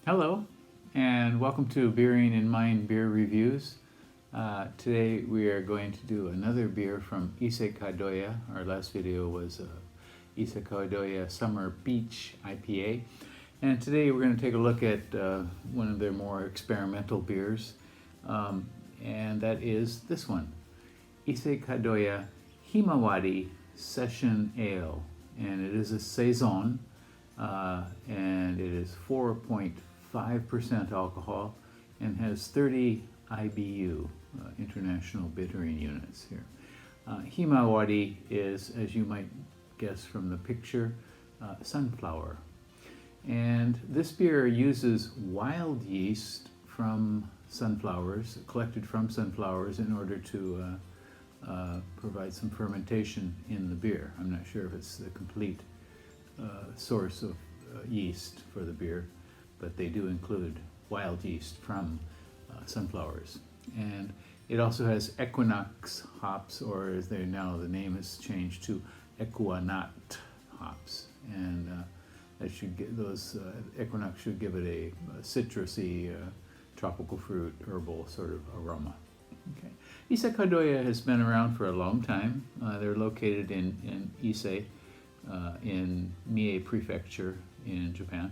Hello, and welcome to Beering in Mind Beer Reviews. Today we are going to do another beer from Ise Kadoya. Our last video was Ise Kadoya Summer Beach IPA. And today we're going to take a look at one of their more experimental beers, and that is this one, Ise Kadoya Himawari Session Ale. And it is a Saison, and it is 4.5% alcohol and has 30 IBU, International Bittering Units here. Himawari is, as you might guess from the picture, sunflower. And this beer uses wild yeast from sunflowers, collected from sunflowers, in order to provide some fermentation in the beer. I'm not sure if it's the complete source of yeast for the beer, but they do include wild yeast from sunflowers. And it also has Equinox hops, or as they now, the name has changed to Equinot hops. And that should get those Equinox should give it a citrusy, tropical fruit, herbal sort of aroma. Okay. Ise Kadoya has been around for a long time. They're located in Ise, in Mie Prefecture in Japan,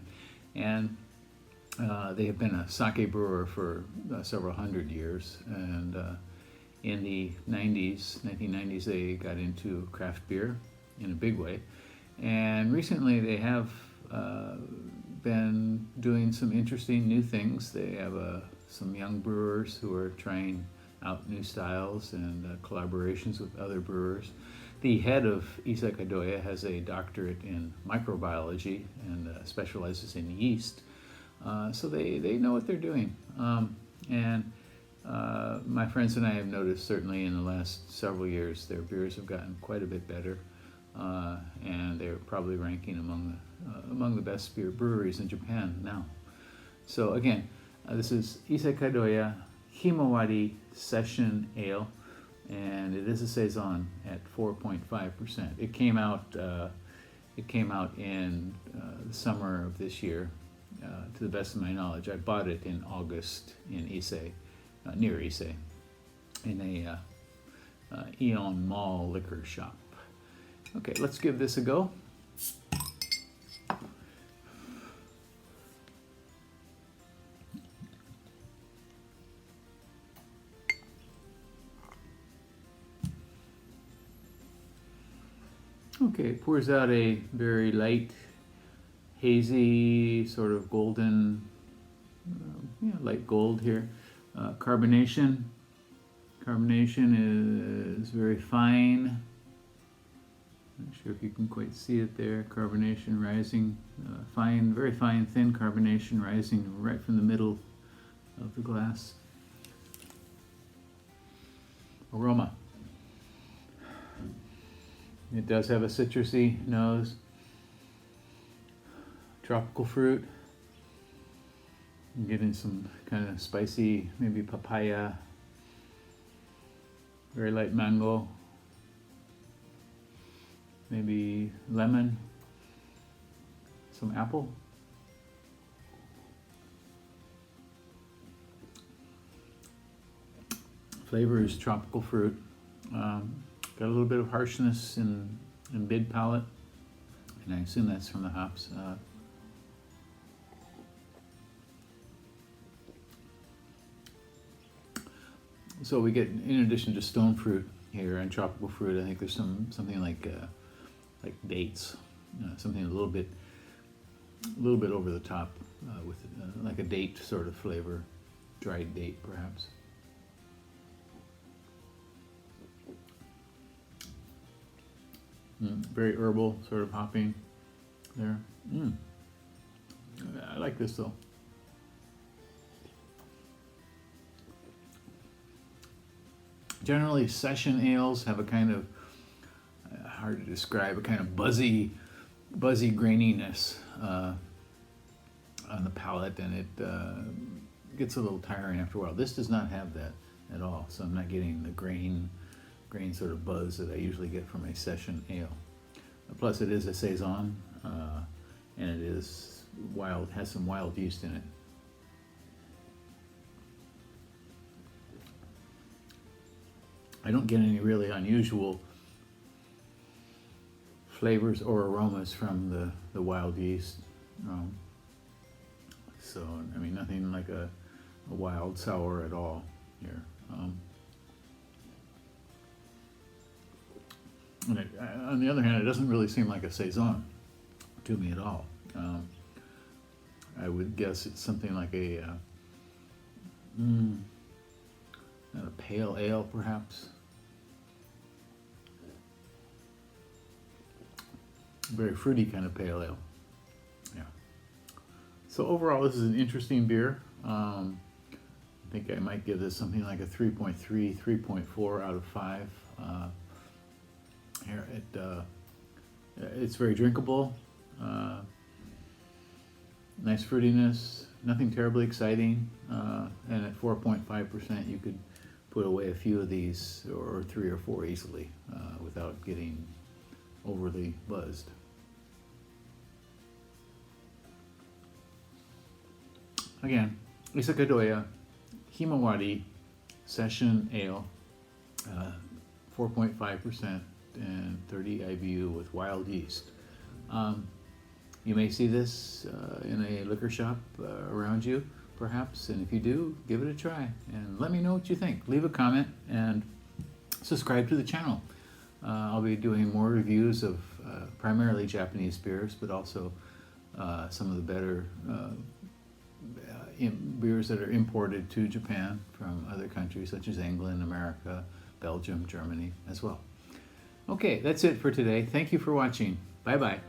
and they have been a sake brewer for several hundred years. And in the 1990s, they got into craft beer in a big way. And recently, they have been doing some interesting new things. They have some young brewers who are trying out new styles and collaborations with other brewers. The head of Ise Kadoya has a doctorate in microbiology and specializes in yeast. So they know what they're doing. And my friends and I have noticed, certainly in the last several years, their beers have gotten quite a bit better. And they're probably ranking among the best beer breweries in Japan now. So again, this is Ise Kadoya Himawari Session Ale, and it is a Saison at 4.5%. It came out in the summer of this year, to the best of my knowledge. I bought it in August in Ise, near Ise, in a Aeon Mall liquor shop. Okay, let's give this a go. Okay, it pours out a very light, hazy, sort of golden, light gold here. Carbonation is very fine. Not sure if you can quite see it there. Carbonation rising, fine, very fine, thin carbonation rising right from the middle of the glass. Aroma. It does have a citrusy nose. Tropical fruit. I'm getting some kind of spicy, maybe papaya. Very light mango. Maybe lemon. Some apple. Flavor is tropical fruit. Got a little bit of harshness in mid palate, and I assume that's from the hops. So we get, in addition to stone fruit here and tropical fruit, I think there's something like dates, something a little bit over the top, with like a date sort of flavor, dried date perhaps. Very herbal, sort of hopping there. I like this though. Generally, session ales have a kind of, hard to describe, a kind of buzzy graininess on the palate, and it gets a little tiring after a while. This does not have that at all, so I'm not getting the grain sort of buzz that I usually get from a session ale. Plus, it is a Saison, and it is wild, has some wild yeast in it. I don't get any really unusual flavors or aromas from the wild yeast. So, I mean, nothing like a wild sour at all here. And on the other hand, it doesn't really seem like a saison to me at all. I would guess it's something like not a pale ale, perhaps. Very fruity kind of pale ale. Yeah. So overall, this is an interesting beer. I think I might give this something like a 3.3, 3.4 out of 5. Here, it's very drinkable. Nice fruitiness, nothing terribly exciting, and at 4.5% you could put away a few of these, or 3 or 4 easily, without getting overly buzzed. Again, Ise Kadoya Himawari Session Ale, 4.5% and 30 IBU with wild yeast. You may see this in a liquor shop around you, perhaps, and if you do, give it a try and let me know what you think. Leave a comment and subscribe to the channel. I'll be doing more reviews of primarily Japanese beers, but also some of the better beers that are imported to Japan from other countries such as England, America, Belgium, Germany as well. Okay, that's it for today. Thank you for watching. Bye-bye.